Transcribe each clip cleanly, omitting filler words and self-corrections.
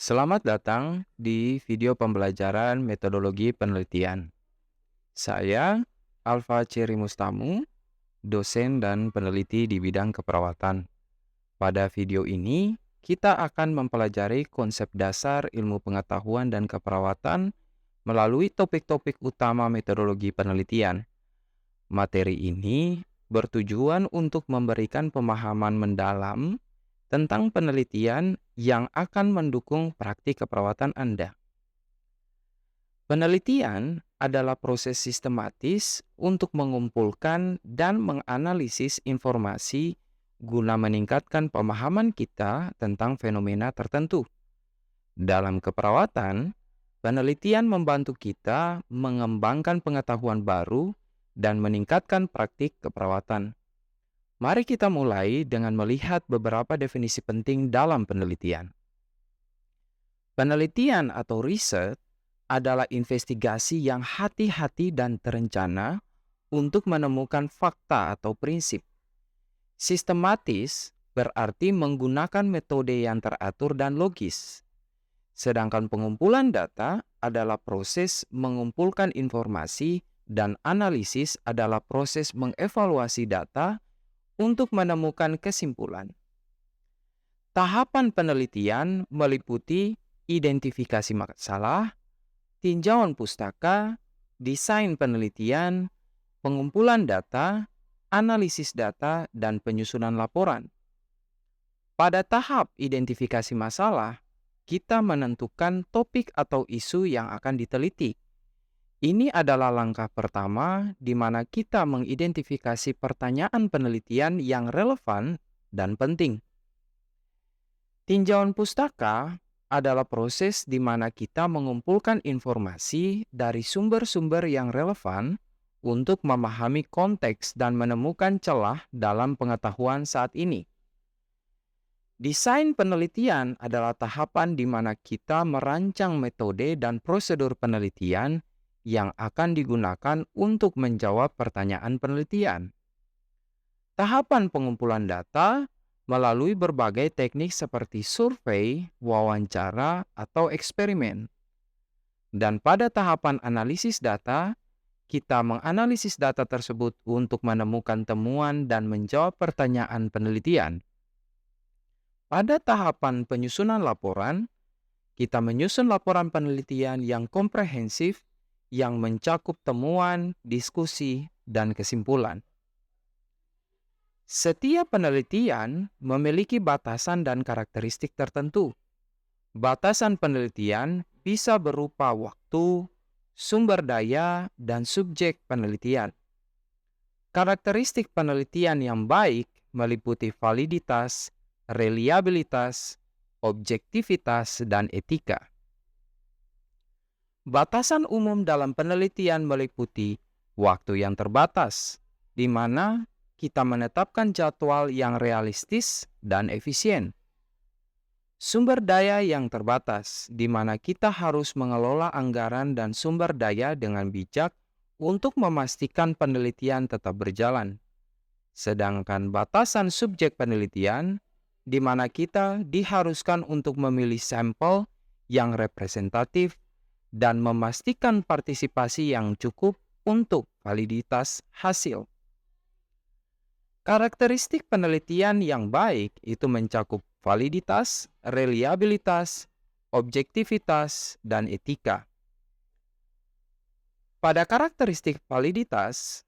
Selamat datang di video pembelajaran metodologi penelitian. Saya Alfa Ceri Mustamu, dosen dan peneliti di bidang keperawatan. Pada video ini, kita akan mempelajari konsep dasar ilmu pengetahuan dan keperawatan melalui topik-topik utama metodologi penelitian. Materi ini bertujuan untuk memberikan pemahaman mendalam tentang penelitian yang akan mendukung praktik keperawatan Anda. Penelitian adalah proses sistematis untuk mengumpulkan dan menganalisis informasi guna meningkatkan pemahaman kita tentang fenomena tertentu. Dalam keperawatan, penelitian membantu kita mengembangkan pengetahuan baru dan meningkatkan praktik keperawatan. Mari kita mulai dengan melihat beberapa definisi penting dalam penelitian. Penelitian atau riset adalah investigasi yang hati-hati dan terencana untuk menemukan fakta atau prinsip. Sistematis berarti menggunakan metode yang teratur dan logis. Sedangkan pengumpulan data adalah proses mengumpulkan informasi dan analisis adalah proses mengevaluasi data untuk menemukan kesimpulan. Tahapan penelitian meliputi identifikasi masalah, tinjauan pustaka, desain penelitian, pengumpulan data, analisis data, dan penyusunan laporan. Pada tahap identifikasi masalah, kita menentukan topik atau isu yang akan diteliti. Ini adalah langkah pertama di mana kita mengidentifikasi pertanyaan penelitian yang relevan dan penting. Tinjauan pustaka adalah proses di mana kita mengumpulkan informasi dari sumber-sumber yang relevan untuk memahami konteks dan menemukan celah dalam pengetahuan saat ini. Desain penelitian adalah tahapan di mana kita merancang metode dan prosedur penelitian yang akan digunakan untuk menjawab pertanyaan penelitian. Tahapan pengumpulan data melalui berbagai teknik seperti survei, wawancara, atau eksperimen. Dan pada tahapan analisis data, kita menganalisis data tersebut untuk menemukan temuan dan menjawab pertanyaan penelitian. Pada tahapan penyusunan laporan, kita menyusun laporan penelitian yang komprehensif yang mencakup temuan, diskusi, dan kesimpulan. Setiap penelitian memiliki batasan dan karakteristik tertentu. Batasan penelitian bisa berupa waktu, sumber daya, dan subjek penelitian. Karakteristik penelitian yang baik meliputi validitas, reliabilitas, objektivitas, dan etika. Batasan umum dalam penelitian meliputi waktu yang terbatas, di mana kita menetapkan jadwal yang realistis dan efisien. Sumber daya yang terbatas, di mana kita harus mengelola anggaran dan sumber daya dengan bijak untuk memastikan penelitian tetap berjalan. Sedangkan batasan subjek penelitian, di mana kita diharuskan untuk memilih sampel yang representatif dan memastikan partisipasi yang cukup untuk validitas hasil. Karakteristik penelitian yang baik itu mencakup validitas, reliabilitas, objektivitas, dan etika. Pada karakteristik validitas,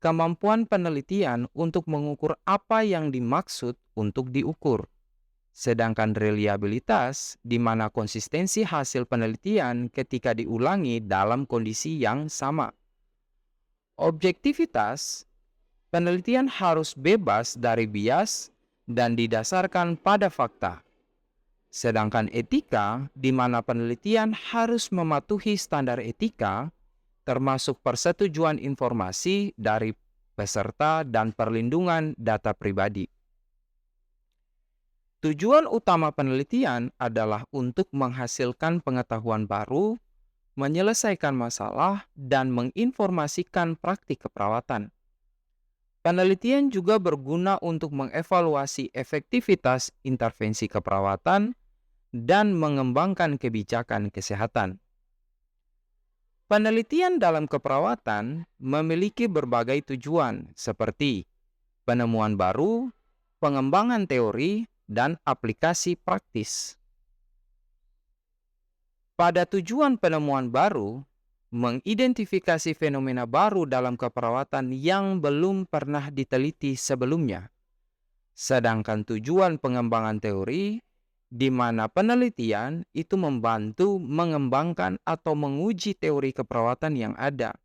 kemampuan penelitian untuk mengukur apa yang dimaksud untuk diukur. Sedangkan reliabilitas, di mana konsistensi hasil penelitian ketika diulangi dalam kondisi yang sama. Objektivitas, penelitian harus bebas dari bias dan didasarkan pada fakta. Sedangkan etika, di mana penelitian harus mematuhi standar etika, termasuk persetujuan informasi dari peserta dan perlindungan data pribadi. Tujuan utama penelitian adalah untuk menghasilkan pengetahuan baru, menyelesaikan masalah, dan menginformasikan praktik keperawatan. Penelitian juga berguna untuk mengevaluasi efektivitas intervensi keperawatan dan mengembangkan kebijakan kesehatan. Penelitian dalam keperawatan memiliki berbagai tujuan seperti penemuan baru, pengembangan teori, dan aplikasi praktis. Pada tujuan penemuan baru, mengidentifikasi fenomena baru dalam keperawatan yang belum pernah diteliti sebelumnya. Sedangkan tujuan pengembangan teori, di mana penelitian itu membantu mengembangkan atau menguji teori keperawatan yang ada,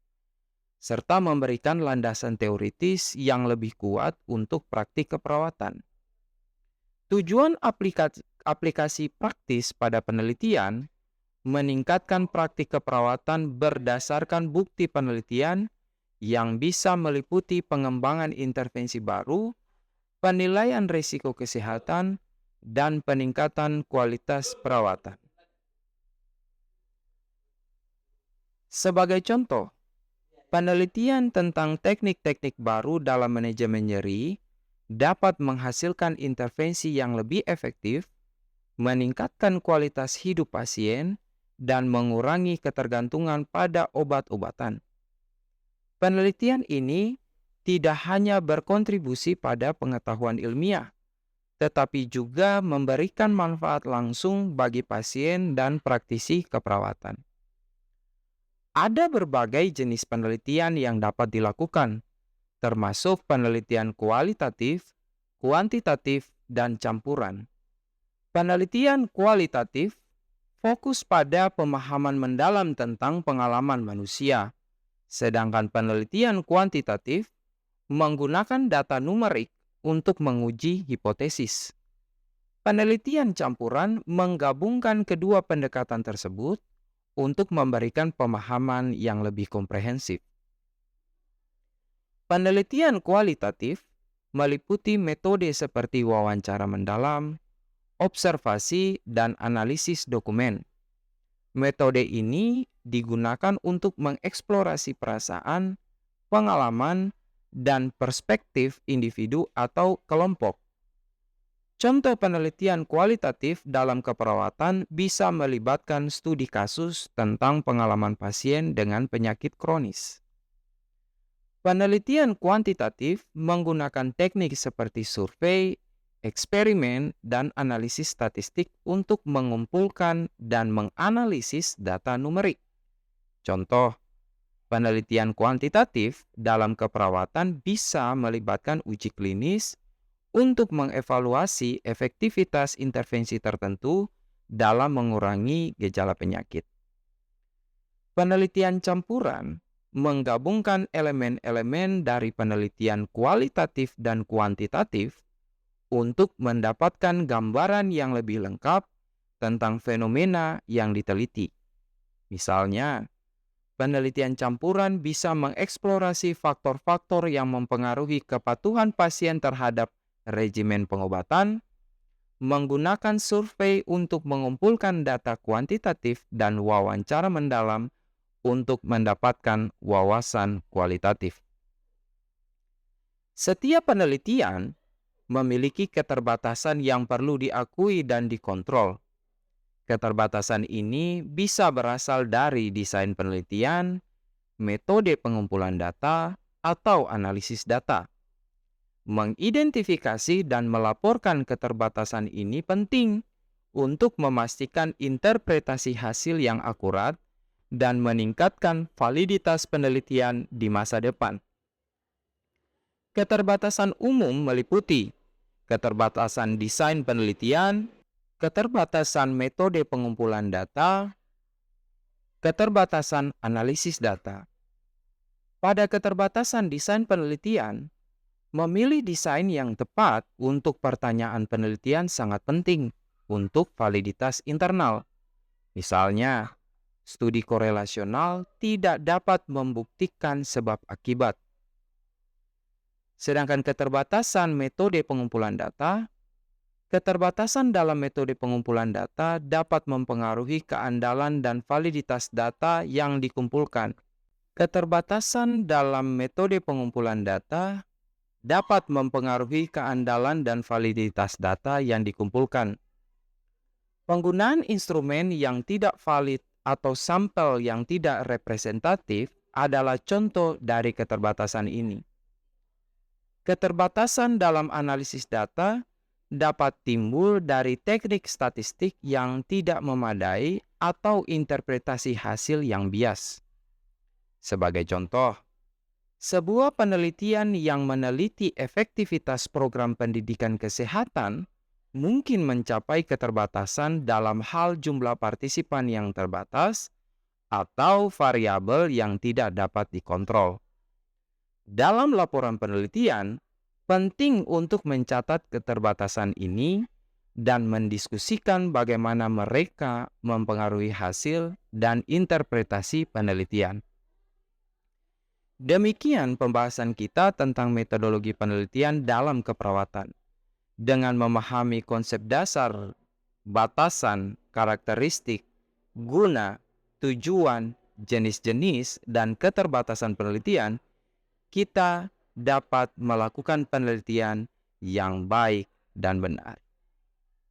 serta memberikan landasan teoritis yang lebih kuat untuk praktik keperawatan. Tujuan aplikasi praktis pada penelitian meningkatkan praktik keperawatan berdasarkan bukti penelitian yang bisa meliputi pengembangan intervensi baru, penilaian risiko kesehatan, dan peningkatan kualitas perawatan. Sebagai contoh, penelitian tentang teknik-teknik baru dalam manajemen nyeri dapat menghasilkan intervensi yang lebih efektif, meningkatkan kualitas hidup pasien, dan mengurangi ketergantungan pada obat-obatan. Penelitian ini tidak hanya berkontribusi pada pengetahuan ilmiah, tetapi juga memberikan manfaat langsung bagi pasien dan praktisi keperawatan. Ada berbagai jenis penelitian yang dapat dilakukan, termasuk penelitian kualitatif, kuantitatif, dan campuran. Penelitian kualitatif fokus pada pemahaman mendalam tentang pengalaman manusia, sedangkan penelitian kuantitatif menggunakan data numerik untuk menguji hipotesis. Penelitian campuran menggabungkan kedua pendekatan tersebut untuk memberikan pemahaman yang lebih komprehensif. Penelitian kualitatif meliputi metode seperti wawancara mendalam, observasi, dan analisis dokumen. Metode ini digunakan untuk mengeksplorasi perasaan, pengalaman, dan perspektif individu atau kelompok. Contoh penelitian kualitatif dalam keperawatan bisa melibatkan studi kasus tentang pengalaman pasien dengan penyakit kronis. Penelitian kuantitatif menggunakan teknik seperti survei, eksperimen, dan analisis statistik untuk mengumpulkan dan menganalisis data numerik. Contoh, penelitian kuantitatif dalam keperawatan bisa melibatkan uji klinis untuk mengevaluasi efektivitas intervensi tertentu dalam mengurangi gejala penyakit. Penelitian campuran menggabungkan elemen-elemen dari penelitian kualitatif dan kuantitatif untuk mendapatkan gambaran yang lebih lengkap tentang fenomena yang diteliti. Misalnya, penelitian campuran bisa mengeksplorasi faktor-faktor yang mempengaruhi kepatuhan pasien terhadap regimen pengobatan, menggunakan survei untuk mengumpulkan data kuantitatif dan wawancara mendalam untuk mendapatkan wawasan kualitatif. Setiap penelitian memiliki keterbatasan yang perlu diakui dan dikontrol. Keterbatasan ini bisa berasal dari desain penelitian, metode pengumpulan data, atau analisis data. Mengidentifikasi dan melaporkan keterbatasan ini penting untuk memastikan interpretasi hasil yang akurat dan meningkatkan validitas penelitian di masa depan. Keterbatasan umum meliputi keterbatasan desain penelitian, keterbatasan metode pengumpulan data, keterbatasan analisis data. Pada keterbatasan desain penelitian, memilih desain yang tepat untuk pertanyaan penelitian sangat penting untuk validitas internal. Misalnya, studi korelasional tidak dapat membuktikan sebab akibat. Sedangkan keterbatasan metode pengumpulan data, keterbatasan dalam metode pengumpulan data dapat mempengaruhi keandalan dan validitas data yang dikumpulkan. Keterbatasan dalam metode pengumpulan data dapat mempengaruhi keandalan dan validitas data yang dikumpulkan. Penggunaan instrumen yang tidak valid atau sampel yang tidak representatif adalah contoh dari keterbatasan ini. Keterbatasan dalam analisis data dapat timbul dari teknik statistik yang tidak memadai atau interpretasi hasil yang bias. Sebagai contoh, sebuah penelitian yang meneliti efektivitas program pendidikan kesehatan mungkin mencapai keterbatasan dalam hal jumlah partisipan yang terbatas atau variabel yang tidak dapat dikontrol. Dalam laporan penelitian, penting untuk mencatat keterbatasan ini dan mendiskusikan bagaimana mereka mempengaruhi hasil dan interpretasi penelitian. Demikian pembahasan kita tentang metodologi penelitian dalam keperawatan. Dengan memahami konsep dasar, batasan, karakteristik, guna, tujuan, jenis-jenis, dan keterbatasan penelitian, kita dapat melakukan penelitian yang baik dan benar.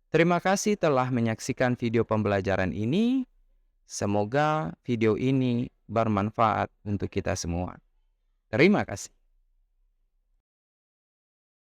Terima kasih telah menyaksikan video pembelajaran ini. Semoga video ini bermanfaat untuk kita semua. Terima kasih.